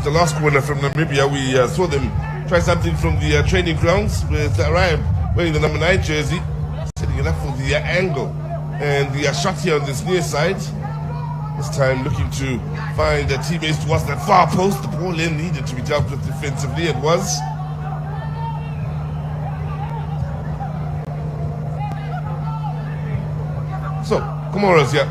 the last corner from Namibia, we saw them try something from the training grounds with Ryan wearing the number 9 jersey, setting it up for the angle. And the shot here on this near side, this time looking to find teammates towards that far post. The ball in needed to be dealt with defensively. It was. So, Comores here.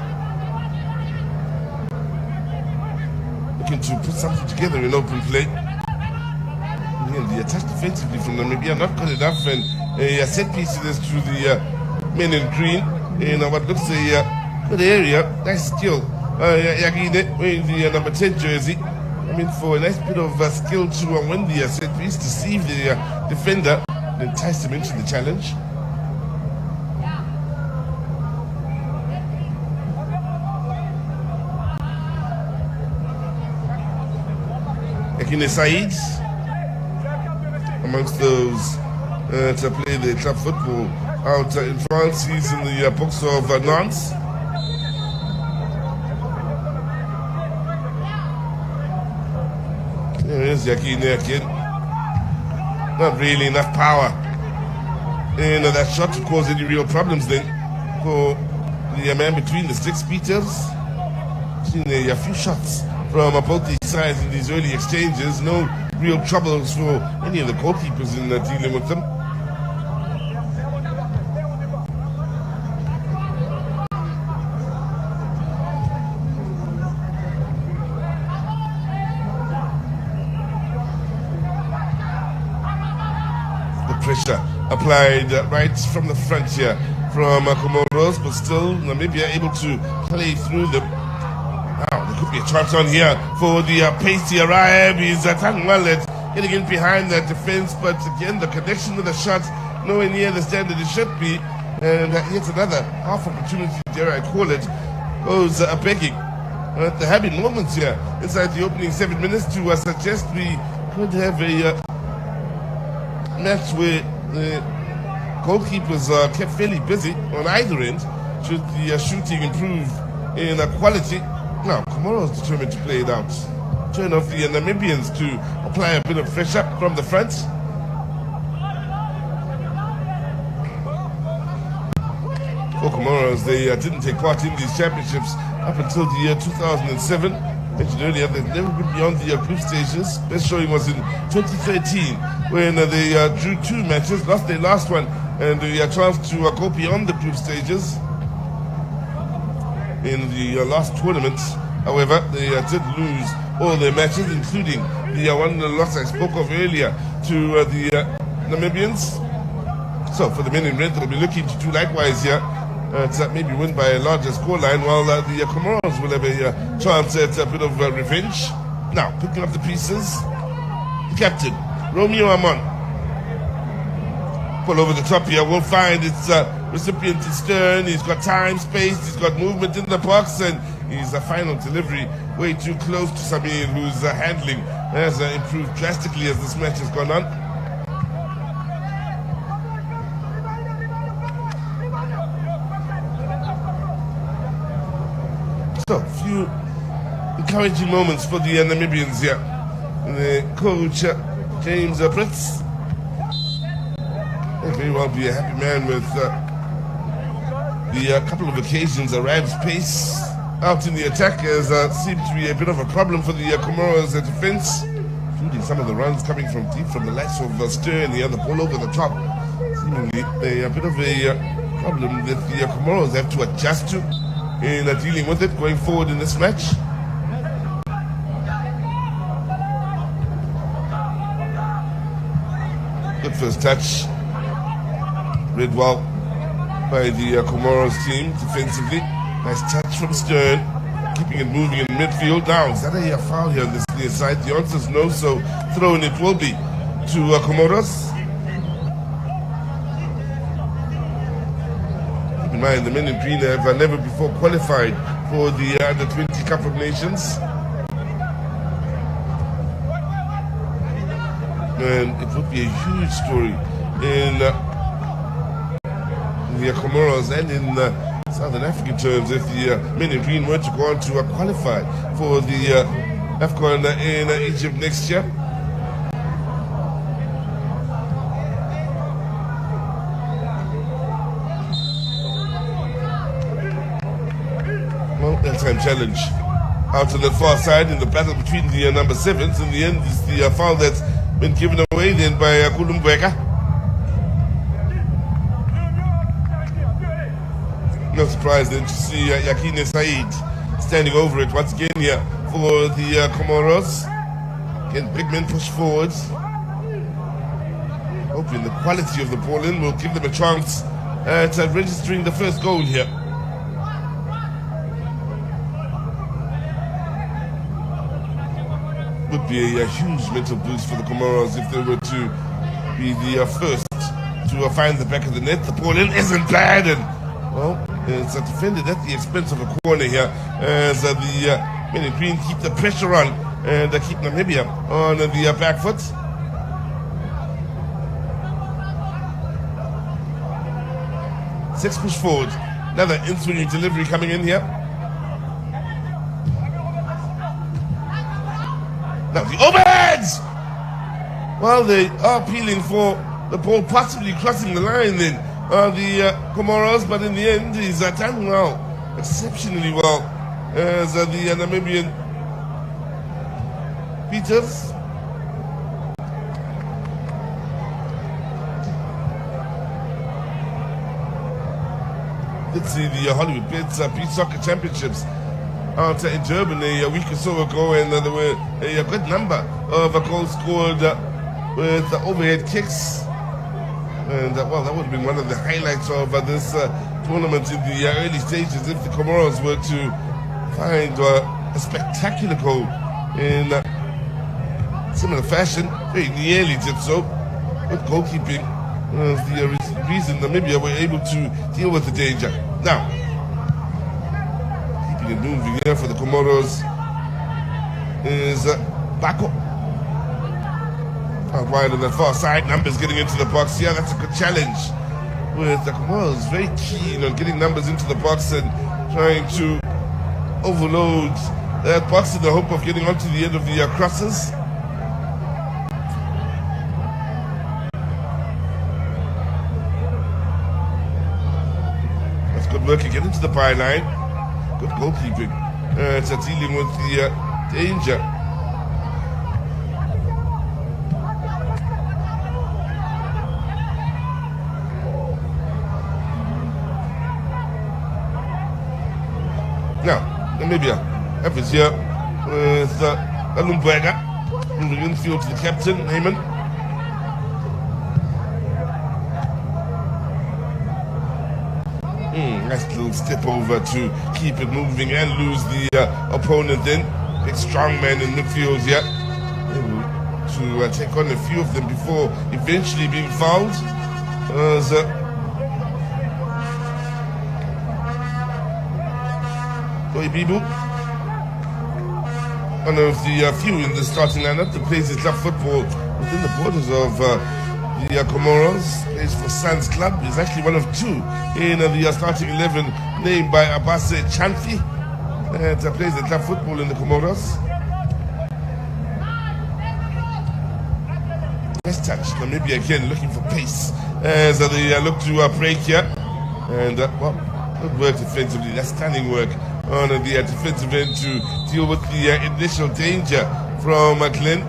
Looking to put something together in open play. Again, the attack defensively from Namibia not good enough, and a set piece to the men in green in what looks a good area. Nice skill. Yagine wearing the number 10 jersey. I mean, for a nice bit of skill to win the set piece, deceive the defender, and entice him into the challenge. Yagine Said amongst those to play the club football out in France. He's in the books of Nantes. There is Yagine again. Not really enough power in that shot to cause any real problems then for the man between the sticks, Peters. Seen a few shots from both these sides in these early exchanges. No real troubles for any of the goalkeepers in dealing with them. Pressure applied right from the front here from Comoros, but still Namibia able to play through them. Now there could be a chance on here for the pacey Arab. He's done well at getting in behind that defense, but again the connection with the shot nowhere near the standard it should be, and here's another half opportunity, dare I call it, goes begging. There have been moments here inside the opening 7 minutes to suggest we could have a match where the goalkeepers are kept fairly busy on either end should the shooting improve in quality. Now, Comoros determined to play it out. Turn off the Namibians to apply a bit of pressure from the front. For Comoros, they didn't take part in these championships up until the year 2007. Mentioned earlier, they've never been beyond the group stages. Best showing was in 2013 when they drew 2 matches, lost their last one, and they had a chance to go beyond the group stages. In the last tournament, however, they did lose all their matches, including the one loss I spoke of earlier to the Namibians. So for the men in red, they'll be looking to do likewise here. To maybe win by a larger scoreline, while the Comoros will have a chance at a bit of revenge. Now, picking up the pieces, the captain, Romeo Amon. Pull over the top here, we'll find its recipient in stern. He's got time, space, he's got movement in the box, and his final delivery way too close to Samir, whose handling has improved drastically as this match has gone on. So, a few encouraging moments for the Namibians here. The coach, James Pritz, may very well be a happy man with the couple of occasions Arab's pace out in the attack has seemed to be a bit of a problem for the Comoros defense, including some of the runs coming from deep from the likes of Stern, the ball over the top. Seemingly a bit of a problem that the Comoros have to adjust to in dealing with it going forward in this match. Good first touch. Read well by the Comoros team defensively. Nice touch from Stern, keeping it moving in midfield. Now, is that a foul here on this near side? The answer is no, so throwing it will be to Comoros. Keep in mind, the men in green have never before qualified for the Under-20 Cup of Nations. And it would be a huge story in the Comoros and in Southern African terms if the men in green were to go on to qualify for the AFCON in Egypt next year. Well, that time challenge. Out on the far side in the battle between the number 7s. In the end, it's the foul that's been given away then by Kulumbweka. No surprise then to see Yakine Said standing over it once again here for the Comoros. Again, big men push forwards. Hoping the quality of the ball in will give them a chance at registering the first goal here. Would be a huge mental boost for the Comoros if they were to be the first to find the back of the net. The ball in isn't bad, and well, it's defended at the expense of a corner here as the men in green keep the pressure on and keep Namibia on the back foot. Six push forward. Another in-swinging delivery coming in here. Now the overheads! Well, they are appealing for the ball possibly crossing the line then. The Comoros, but in the end he's done well, exceptionally well, as the Namibian Peters. Let's see the Hollywood Beach Soccer Championships out in Durban a week or so ago, and there were a good number of goals scored with overhead kicks. And well, that would have been one of the highlights of this tournament in the early stages if the Comoros were to find a spectacular goal in similar fashion. Very nearly did so. Good goalkeeping was the reason Namibia were able to deal with the danger. Now, keeping it moving here for the Comoros is Bako. Out wide on the far side, Numbers getting into the box. Yeah, that's a good challenge. With the Comoros very keen on getting Numbers into the box and trying to overload that box in the hope of getting onto the end of the crosses. That's good work again into the byline. Good goalkeeping. It's dealing with the danger. Now, Namibia happens here with Kulumbweka moving infield to the captain, Heyman. Nice little step over to keep it moving and lose the opponent then. Big strong man in midfield here. Able to take on a few of them before eventually being fouled. Bibu, one of the few in the starting lineup that plays his club football within the borders of the Comoros. Plays for Suns Club. He's actually one of two in the starting 11 named by Abase Chanfi that plays the club football in the Comoros. Nice touch. Namibia again looking for pace as they look to break here. And well, good work defensively. That's stunning work on the defensive end to deal with the initial danger from Glenn.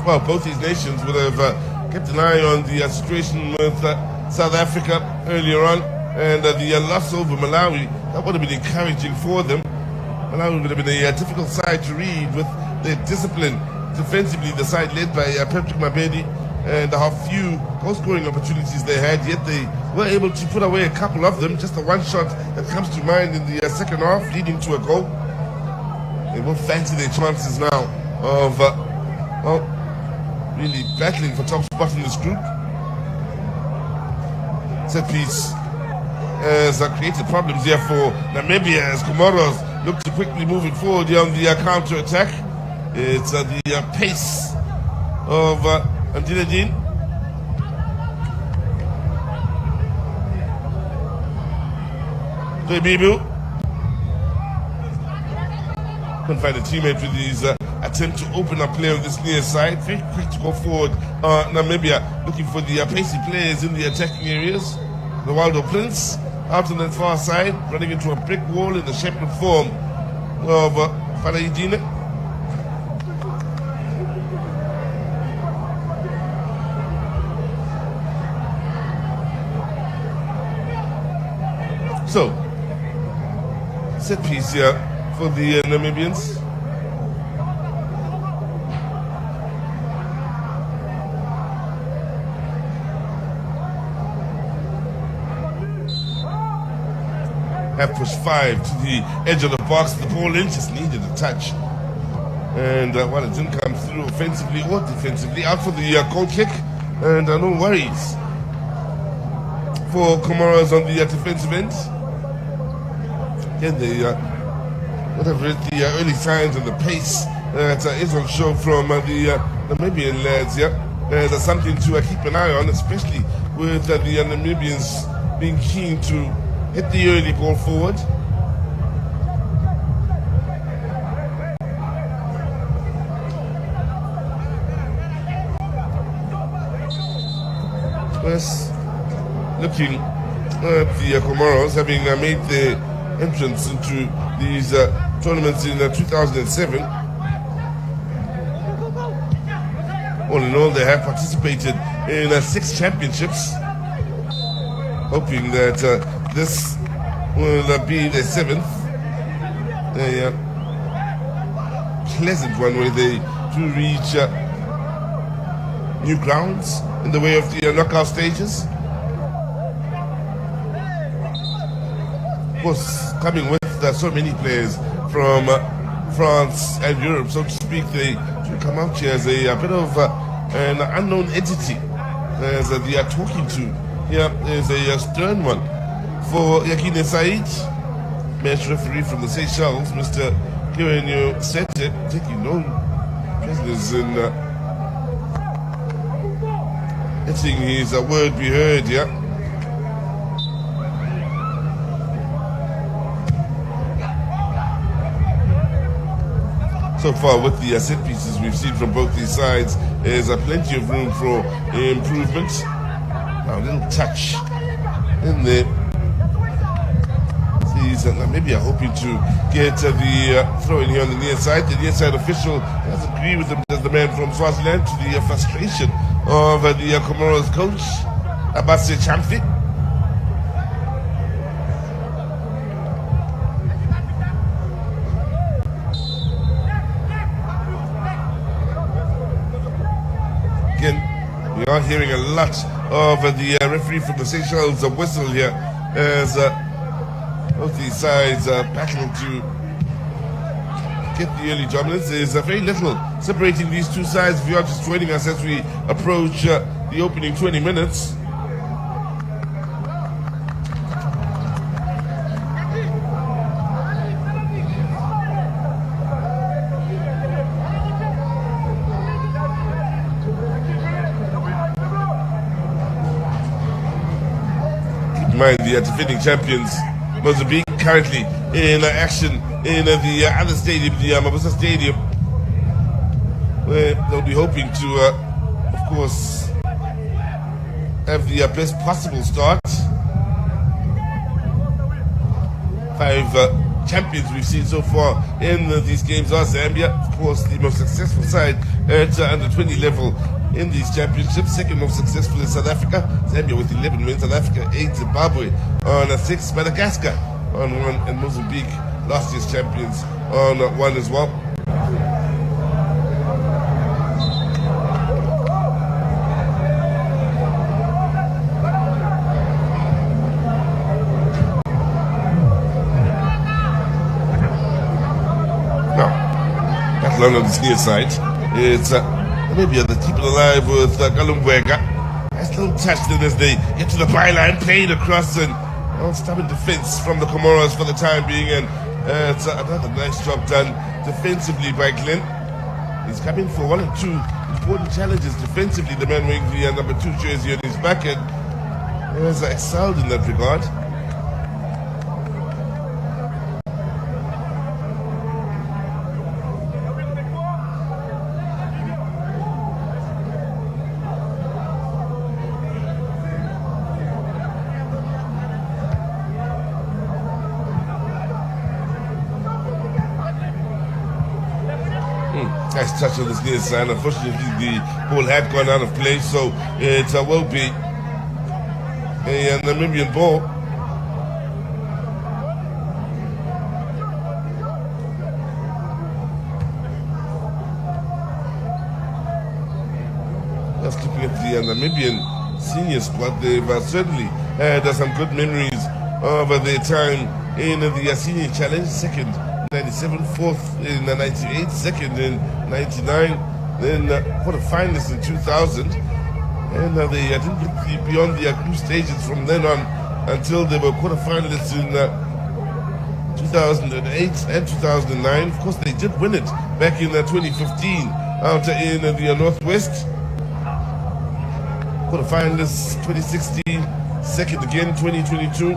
Well, both these nations would have kept an eye on the situation with South Africa earlier on, and the loss over Malawi, that would have been encouraging for them. Malawi would have been a difficult side to read with their discipline. Defensively, the side led by Patrick Mabedi, and how few goal-scoring opportunities they had, yet they were able to put away a couple of them. Just the one shot that comes to mind in the second half, leading to a goal. They will fancy their chances now of, well, really battling for top spot in this group. Set piece has created problems here for Namibia as Comoros look to quickly move it forward here on the counter-attack. It's the pace of Andiladine. Bibu couldn't find a teammate with his attempt to open up play on this near side. Very quick to go forward. Namibia looking for the pacey players in the attacking areas. The Waldo Prince out on that far side, running into a brick wall in the shape and form of Falaidine. So, set piece here for the Namibians. Have pushed 5 to the edge of the box. The ball in just needed a touch. And while it didn't come through offensively or defensively, out for the goal kick. And no worries for Comores on the defensive end. Again, they would have read the early signs and the pace that is on show from the Namibian lads here. There's something to keep an eye on, especially with the Namibians being keen to hit the early ball forward. Yes, looking at the Comoros having made their entrance into these tournaments in 2007. All in all, they have participated in 6 championships, hoping that this will be their 7th. A pleasant one where they do reach new grounds in the way of the knockout stages. Of course, coming with so many players from France and Europe, so to speak, they do come out here as a bit of an unknown entity as they are talking to. Here is a stern one for Yakine Said, match referee from the Seychelles, Mr. Kirenyo Sete, taking no prisoners in letting his word be heard here. So far with the set pieces we've seen from both these sides, there's plenty of room for improvement. Now a little touch in there. See, Namibia hoping to get the throw in here on the near side. The near side official does agree with them as the man from Swaziland, to the frustration of the Comoros coach, Abase Chamfi. Again, we are hearing a lot of the referee from the Seychelles whistle here as both these sides battling to get the early dominance. There's very little separating these two sides. If you are just joining us as we approach the opening 20 minutes. Keep in mind the defending champions, Mozambique, currently in action in the other stadium, the Mabusa Stadium, where they'll be hoping to, of course, have the best possible start. 5 champions we've seen so far in these games are Zambia, of course, the most successful side at under 20 level in these championships. Second most successful is South Africa, Zambia with 11 wins, South Africa 8, Zimbabwe on 6, Madagascar on 1, and Mozambique, last year's champions, on 1 as well. Now, battle on this near side, it's maybe the keep it alive with Galumbwega. Nice little touch then as they get to the byline, played across, and stubborn defense from the Comoros for the time being, and it's another nice job done defensively by Glenn. He's coming for 1 or 2 important challenges defensively, the man wearing the number 2 jersey on his back, and has excelled in that regard. Nice touch on this near side. Unfortunately, the ball had gone out of play, so it will be a Namibian ball. Just looking at the Namibian senior squad, they've certainly had some good memories of their time in the senior challenge. Second 97, fourth in 98, second in 99, then quarterfinalists in 2000, and they didn't get beyond the group stages from then on until they were quarterfinalists in 2008 and 2009. Of course, they did win it back in 2015 out in the Northwest. Quarterfinalists 2016, second again 2022.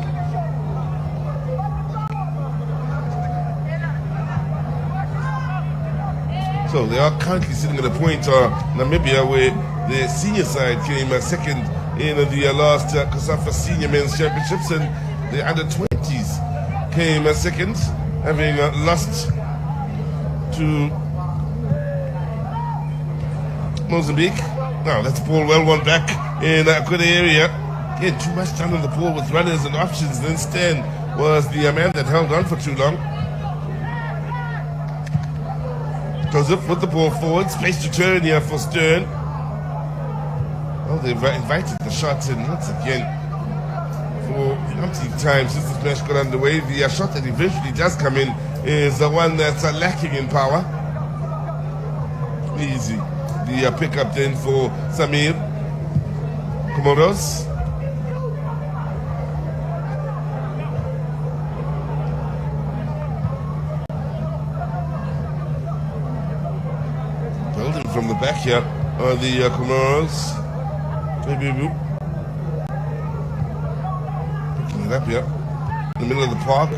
So they are currently sitting at a point, Namibia, where the senior side came second in the last Cosafa Senior Men's Championships, and the under-20s came second, having lost to Mozambique. Now that's ball well won back in a good area. Again, too much time on the ball with runners and options. Then Stan was the man that held on for too long. Joseph with the ball forward, space to turn here for Stern. Well, they've invited the shots in once again for umpteen times since this match got underway. The shot that eventually does come in is the one that's lacking in power. Easy. The pickup then for Samir. Comores. Building from the back here are the Comores. Picking it up here in the middle of the park.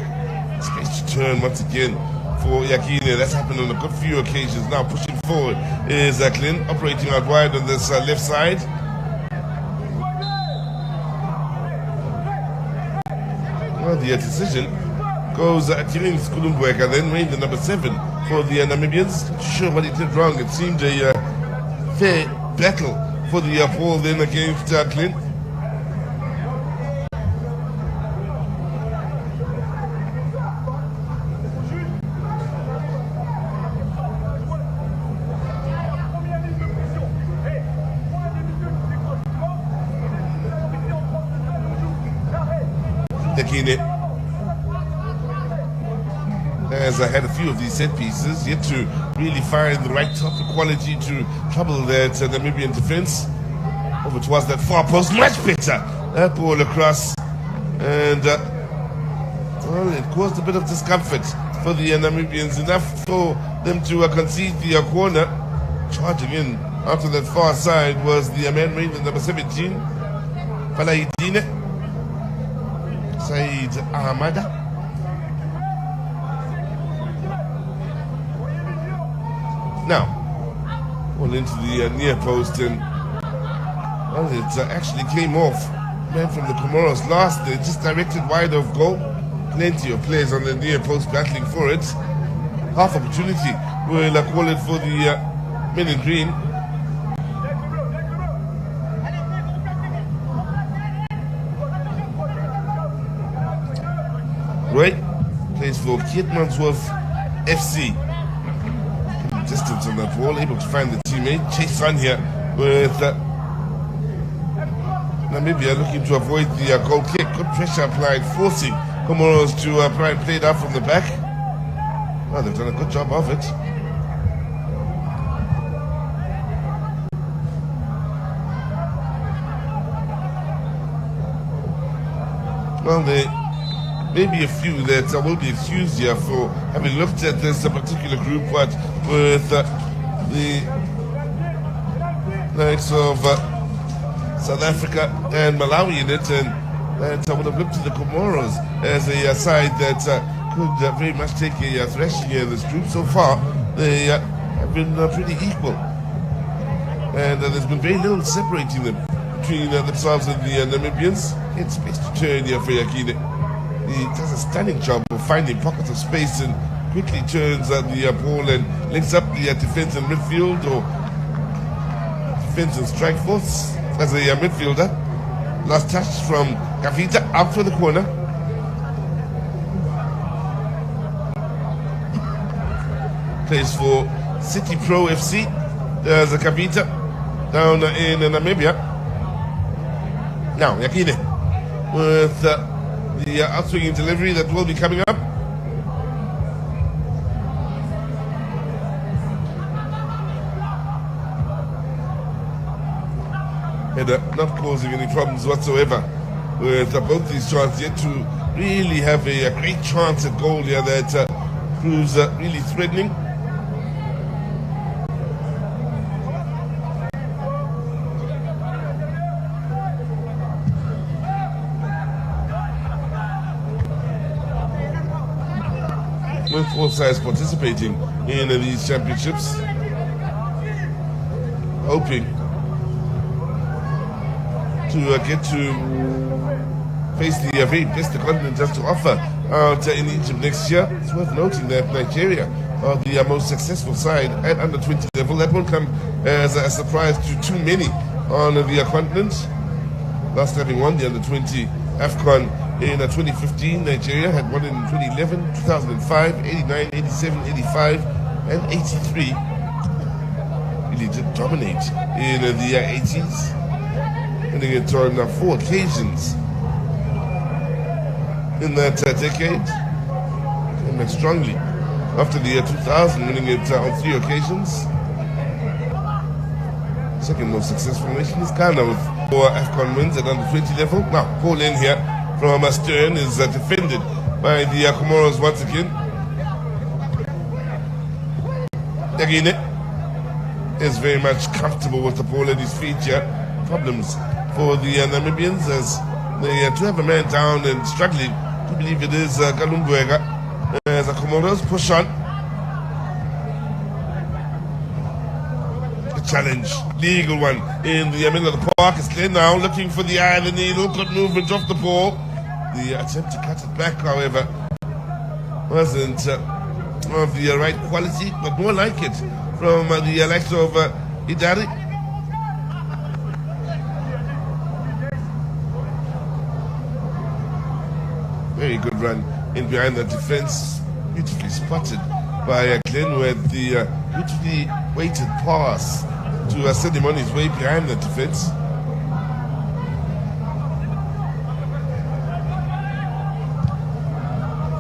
Space to turn once again for Yakine. That's happened on a good few occasions. Now pushing forward is Clint, operating out wide on this left side. Well, the decision goes Kirin Skulumbweka, then made the number 7 for the Namibians. Not sure what he did wrong. It seemed a fair battle for the ball then against Clint. As I had a few of these set pieces, yet to really find the right top quality to trouble that Namibian defense. Oh, it was that far post, much better. That ball across, and well, it caused a bit of discomfort for the Namibians, enough for them to concede the corner. Charging in after that far side was the man made the number 17, Falaidine Said Ahmada. Now, well, into the near post, and well, it actually came off. Man from the Comores last, they just directed wide of goal. Plenty of players on the near post battling for it. Half opportunity, we'll call it for the men in green. Right, plays for Keetmansworth FC. Distance on that ball, able to find the teammate. Chase on here with Namibia looking to avoid the goal kick. Good pressure applied, forcing Comores to try and play it out from the back. Well, they've done a good job of it. Well, there may be a few that will be excused here for having looked at this particular group, but with the likes of South Africa and Malawi in it, and that would have looked to the Comoros as a side that could very much take a thrashing here in this group. So far, they have been pretty equal, and there's been very little separating them between themselves and the Namibians. It's space to turn here for Yakine. He does a stunning job of finding pockets of space and quickly turns the ball and links up the defense and midfield, or defense and strike force as a midfielder. Last touch from Kavita out for the corner. Plays for City Pro FC. There's a Kavita down in Namibia. Now, Yakine with the outswinging delivery that will be coming up. And not causing any problems whatsoever with both these chances, yet to really have a great chance at goal here that proves really threatening. With all sides participating in these championships, hoping to get to face the very best the continent has to offer out in Egypt next year. It's worth noting that Nigeria are the most successful side at under 20 level. That won't come as a surprise to too many on the continent. Last having won the under 20 AFCON in 2015, Nigeria had won in 2011, 2005, 89, 87, 85, and 83. Really did dominate in the 80s. Winning it on 4 occasions in that decade. Came back strongly after the year 2000, winning it on 3 occasions. Second most successful nation is Ghana with 4 AFCON wins at under 20 level. Now, ball in here from Stern is defended by the Comores once again. Again, is very much comfortable with the ball at his feet here. Problems for the Namibians as they do have a man down and struggling. I believe it is Galumbuega as the Comoros push on. A challenge, legal one in the middle of the park. It's clear now, looking for the eye of the needle. Good movement off the ball. The attempt to cut it back, however, wasn't of the right quality, but more like it from the likes of Idari. Very good run in behind the defense, beautifully spotted by Glenn with the beautifully weighted pass to send him on his way behind the defense.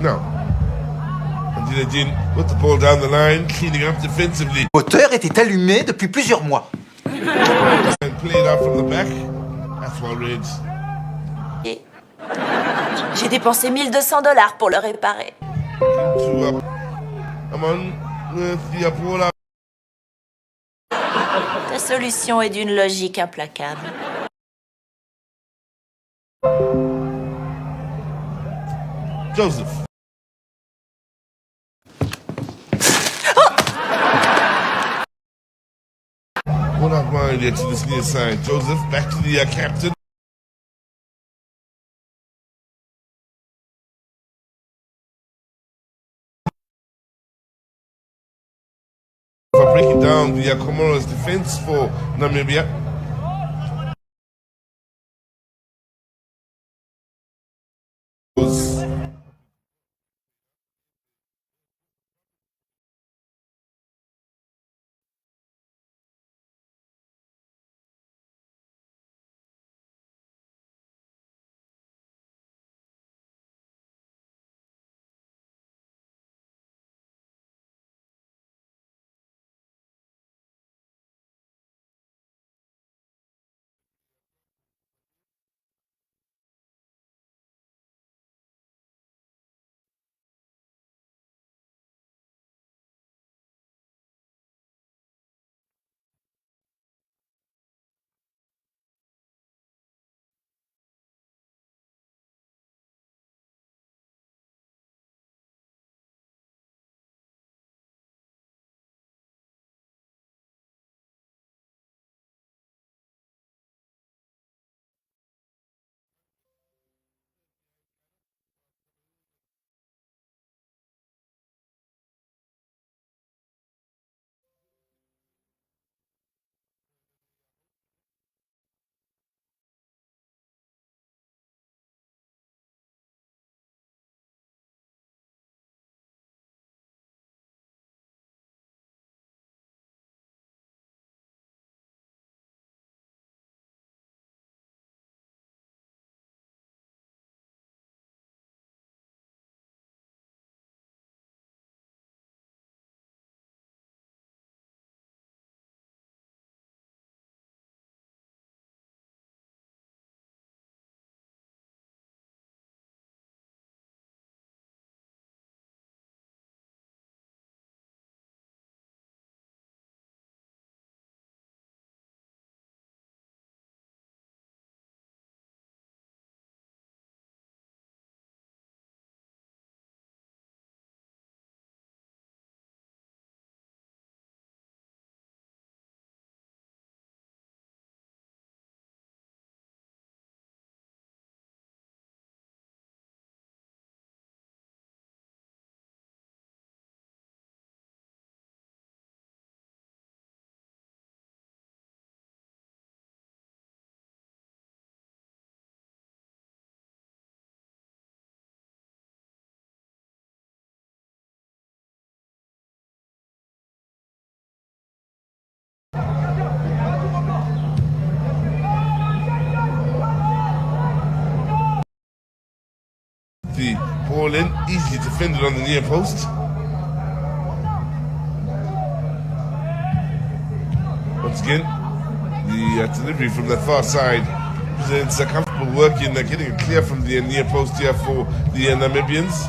Now, Andinadine put the ball down the line, cleaning up defensively. Le moteur était allumé depuis plusieurs mois. And played out from the back. That's well read. J'ai dépensé $1200 pour le réparer. Ta solution est d'une logique implacable. Joseph. One out wide here to this near side. Joseph back to the captain. For breaking down the Comoros defense for Namibia. the ball in, easily defended on the near post. Once again, the delivery from the far side presents a comfortable work in getting it clear from the near post here for the Namibians.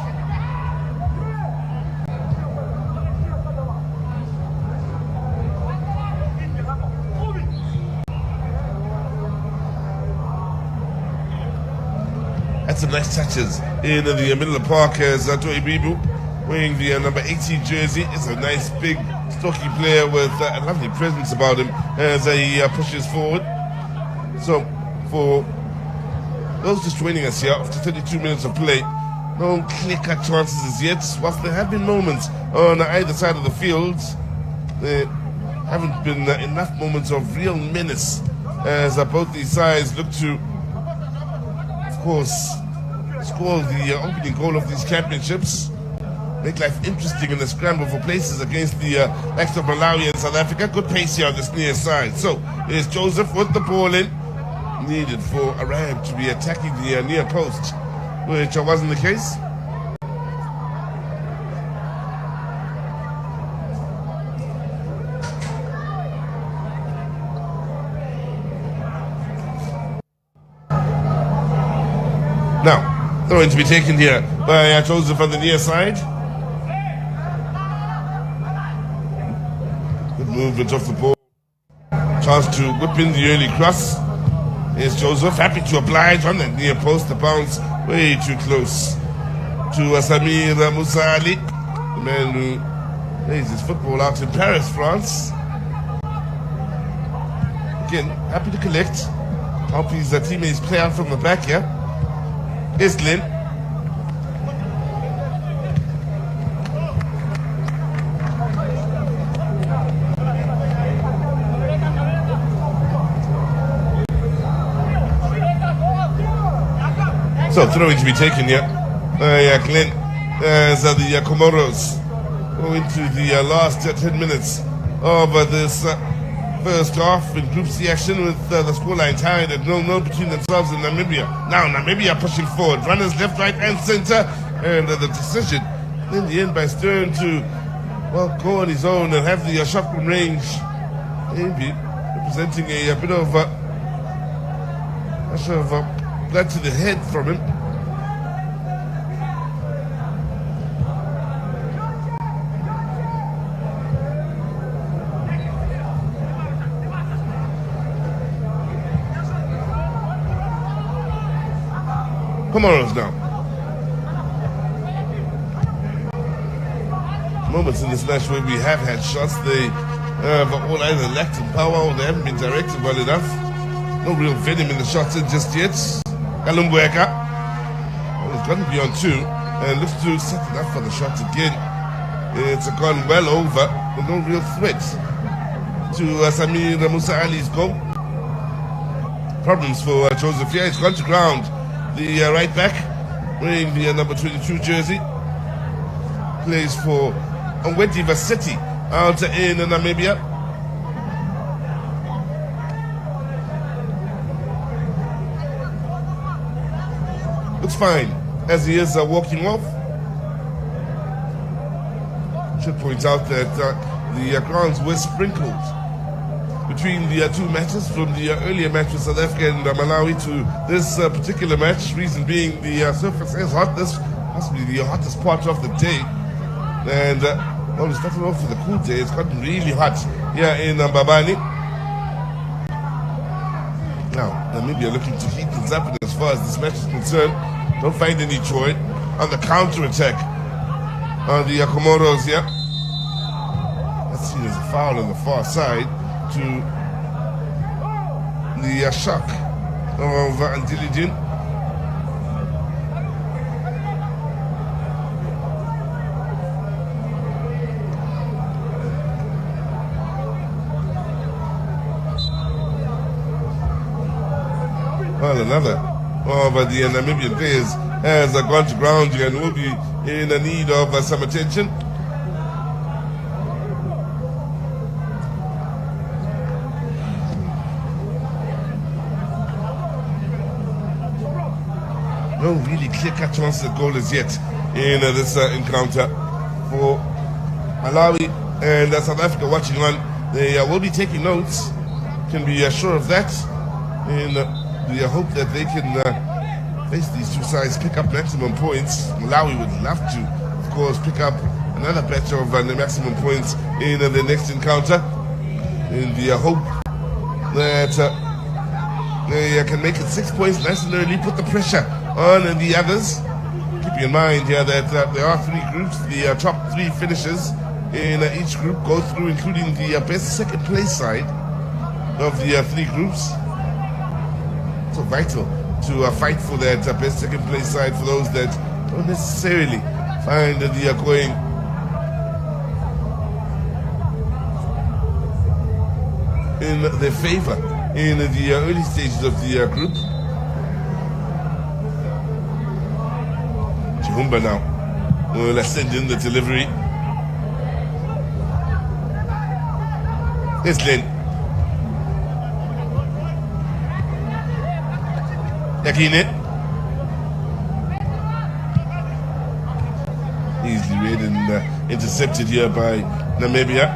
Had some nice touches in the middle of the park as Toi Bibu, wearing the number 80 jersey, is a nice big stocky player with a lovely presence about him as he pushes forward. So for those just joining us here after 32 minutes of play, no clear-cut chances as yet. Whilst there have been moments on either side of the field, there haven't been enough moments of real menace as both these sides look to, of course, score the opening goal of these championships, make life interesting in the scramble for places against the likes of Malawi and South Africa. Good pace here on this near side. So here's Joseph with the ball in, needed for Arab to be attacking the near post, which wasn't the case. Now, throw in to be taken here by Joseph on the near side. Good movement off the ball. Chance to whip in the early cross. Here's Joseph, happy to oblige on that near post. The bounce way too close to Samir Musa Ali, the man who plays his football out in Paris, France. Again, happy to collect. Help his teammates play out from the back here. Here's Glenn. So throwing to be taken here. Glenn as the Comores go into the last 10 minutes of this first half in Group C action with the scoreline tied at 0-0 between themselves and Namibia. Now Namibia pushing forward, runners left, right and centre, and the decision in the end by Stern to, well, go on his own and have the shotgun range, maybe representing a bit of blood to the head from him. Comores now. Moments in this match where we have had shots, they have all either lacked in power or they haven't been directed well enough. No real venom in the shots in just yet. Kalumbueka, he's gotten beyond two and looks to set it up for the shot again. It's gone well over, with no real threat to Samir Musa Ali's goal. Problems for Joseph here. He's gone to ground. The right back, wearing the number 22 jersey, plays for Onweti Vasetti out in Namibia. Looks fine as he is walking off. Should point out that the grounds were sprinkled between the two matches, from the earlier match with South Africa and Malawi to this particular match. Reason being the surface is hot. This possibly the hottest part of the day. And well, we started off with a cool day. It's gotten really hot here in Mbabane. Now, Namibia looking to heat things up, and as far as this match is concerned, don't find any joy on the counter-attack on the Comores here. That's seen as a foul on the far side to the shock of Andilijin. Well, another of the Namibian players has gone to ground and will be in need of some attention. no really clear-cut chances of goal as yet in this encounter for Malawi and South Africa watching on. They will be taking notes, can be sure of that, and we hope that they can face these two sides, pick up maximum points. Malawi would love to, of course, pick up another batch of the maximum points in the next encounter, and the hope that they can make it 6 points nice and early, put the pressure on the others. Keep in mind here that there are 3 groups. The top 3 finishers in each group go through, including the best second place side of the 3 groups. So vital to fight for that best second place side for those that don't necessarily find the going in their favor in the early stages of the group. Chihumba now will send in the delivery. There's Len. Yakine. Easily read and intercepted here by Namibia.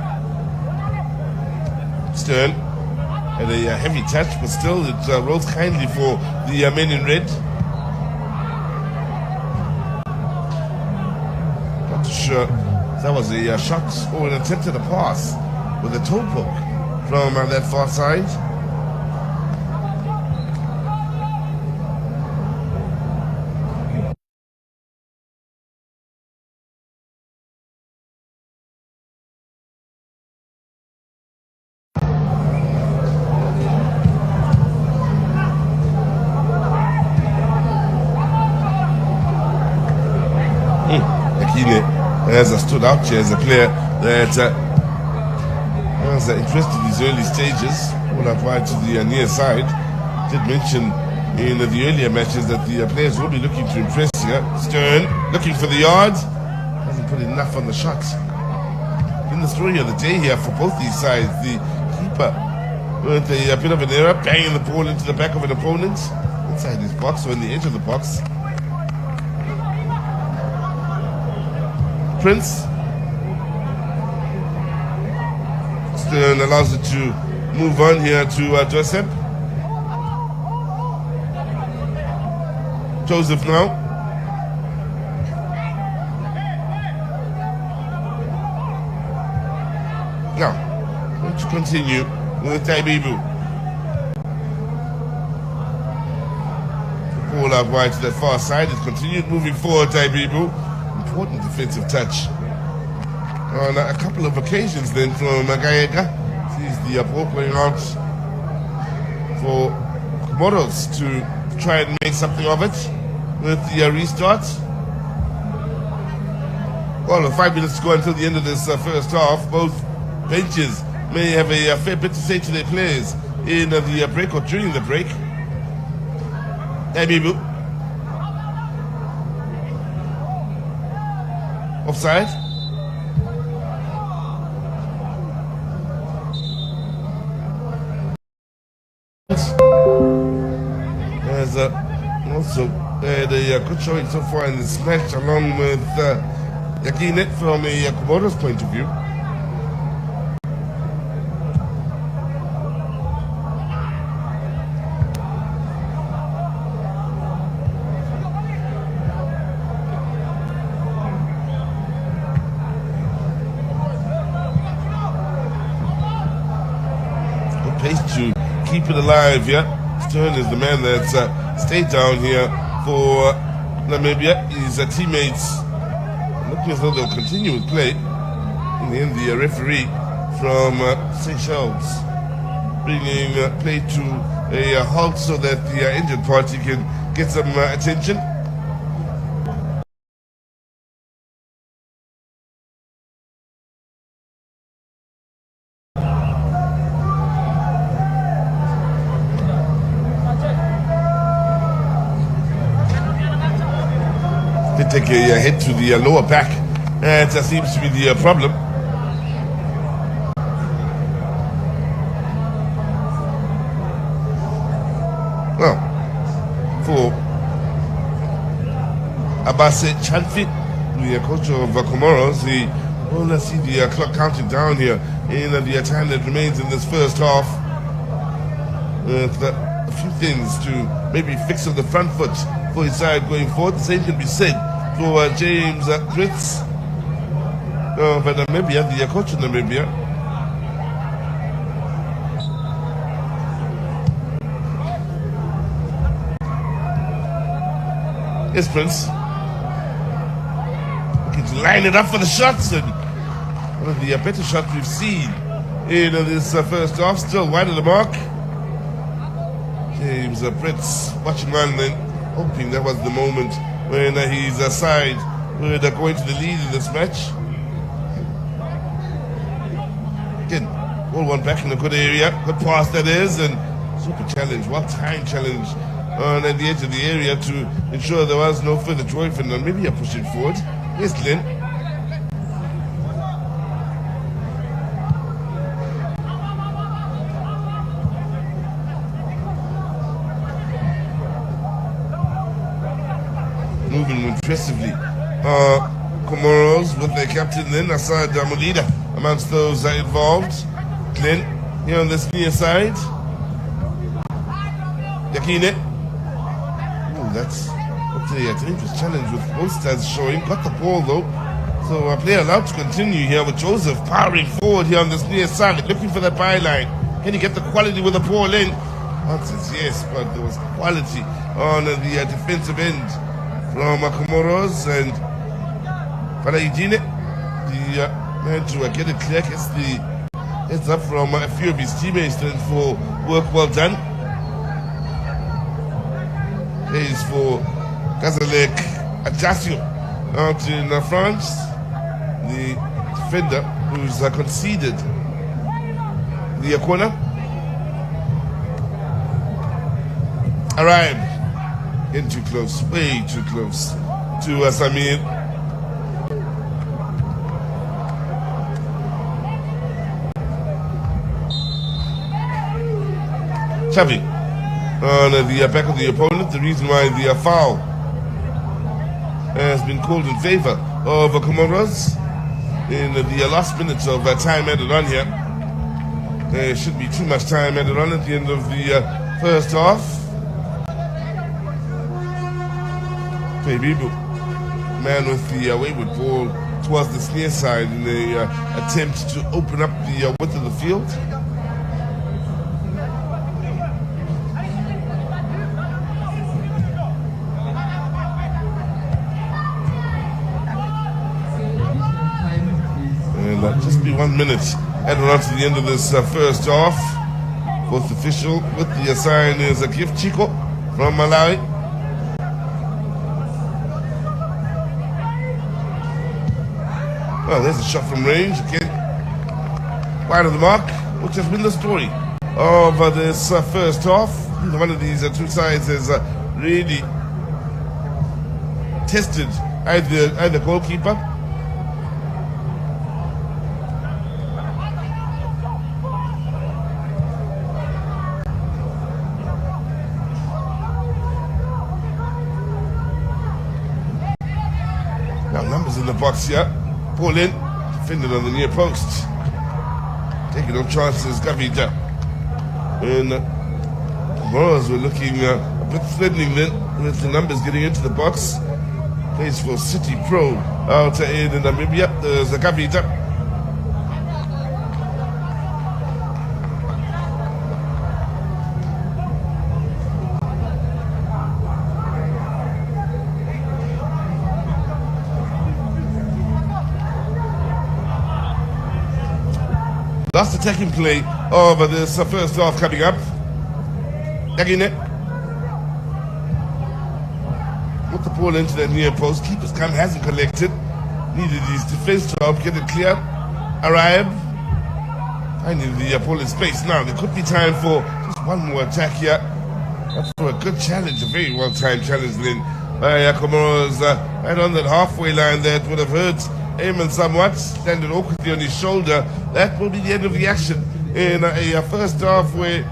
Stern had a heavy touch, but still it rolls kindly for the men in red. Not too sure that was a shot or an attempt at a pass with a toe poke from that far side. As I stood out here as a player that was interested in these early stages, all applied to the near side. Did mention in the earlier matches that the players will be looking to impress here. Stern looking for the yards, hasn't put enough on the shot. In the story of the day here for both these sides, the keeper with a bit of an error, banging the ball into the back of an opponent inside his box or in the edge of the box. Prince. Stern allows it to move on here to Joseph. Joseph now. Now, going to continue with Taibibu. The ball out wide to the far side. It's continued moving forward, Taibibu. Important defensive touch on a couple of occasions then from Magaega. Sees the ball playing out for Comores to try and make something of it with the restart. Well, with 5 minutes to go until the end of this first half, both benches may have a fair bit to say to their players in the break or during the break. Abibu. Offside. There's also had a good showing so far in this match, along with Yakine from a Comores point of view. To keep it alive, yeah. Stern is the man that's stayed down here for Namibia. His teammates looking as though they'll continue with play. In the end, the referee from Seychelles bringing play to a halt so that the injured party can get some attention. They take a head to the lower back, and that seems to be the problem. Well, for Abase Chanfi, the coach of Comoros. Let's see the clock counting down here in the time that remains in this first half. A few things to maybe fix on the front foot for his side going forward. The same can be said for James Gritz. But Namibia, the coach of Namibia. Yes, Prince. Looking to line it up for the shots, and one of the better shots we've seen in this first half. Still wide of the mark. James Prince watching on then, hoping that was the moment when his side would go into the lead in this match. Again, ball one back in a good area, good pass that is, and super challenge, well-timed challenge on the edge of the area to ensure there was no further joy for Namibia pushing forward. Here's Glenn. Moving impressively. Comoros with their captain then, Asad Mulida, amongst those involved. Glenn here on this near side. Yakine. That's a dangerous challenge with both sides showing. Got the ball though. So a player allowed to continue here with Joseph powering forward here on this near side, looking for that byline. Can he get the quality with the ball in? Answer is yes, but there was quality on the defensive end from Comoros, and Paraidine, the man to get it clear, gets the heads up from a few of his teammates for work well done. Plays for Gazalek Ajaccio out in France, the defender who's conceded the corner. Arrived. Getting too close, way too close to Samir. Chavi on the back of the opponent. The reason why the foul has been called in favor of Comoros in the last minutes of time added on here. There shouldn't be too much time added on at the end of the first half. Baby, man with the wayward ball towards the near side in the attempt to open up the width of the field. And just be 1 minute added on to the end of this first half. Fourth official with the sign is a gift Chico from Malawi. Well, there's a shot from range, again, wide of the mark, which has been the story of this first half. Either one of these two sides has really tested either goalkeeper. Now numbers in the box here. Ball in, defended on the near post. Taking no chances, Gavita. And Comoros were looking a bit threatening then with the numbers getting into the box. Plays for City Pro out in Namibia. There's a Gavita. Last attacking play of this first half coming up. Yagine. Put the ball into that near post. Keeper's hasn't collected. Needed his defense to help get it clear. Arrive. Finding the ball in space now. There could be time for just one more attack here. That's for a good challenge, a very well-timed challenge then by Comoros right on that halfway line that would have hurt Eamon somewhat, standing awkwardly on his shoulder. That will be the end of the action in a first half where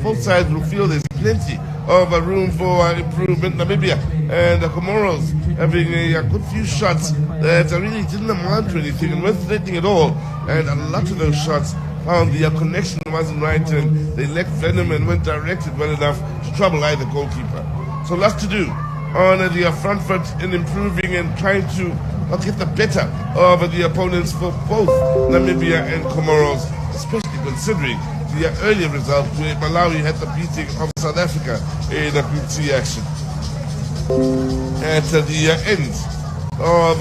both sides will feel there's plenty of room for improvement. Namibia and the Comoros having a good few shots that really didn't amount to anything and weren't threatening at all. And a lot of those shots found the connection wasn't right and they lacked venom and weren't directed well enough to trouble either goalkeeper. So lots to do on the front foot in improving and trying to get the better of the opponents for both Namibia and Comoros, especially considering the earlier result where Malawi had the beating of South Africa in a Group C action. At the end of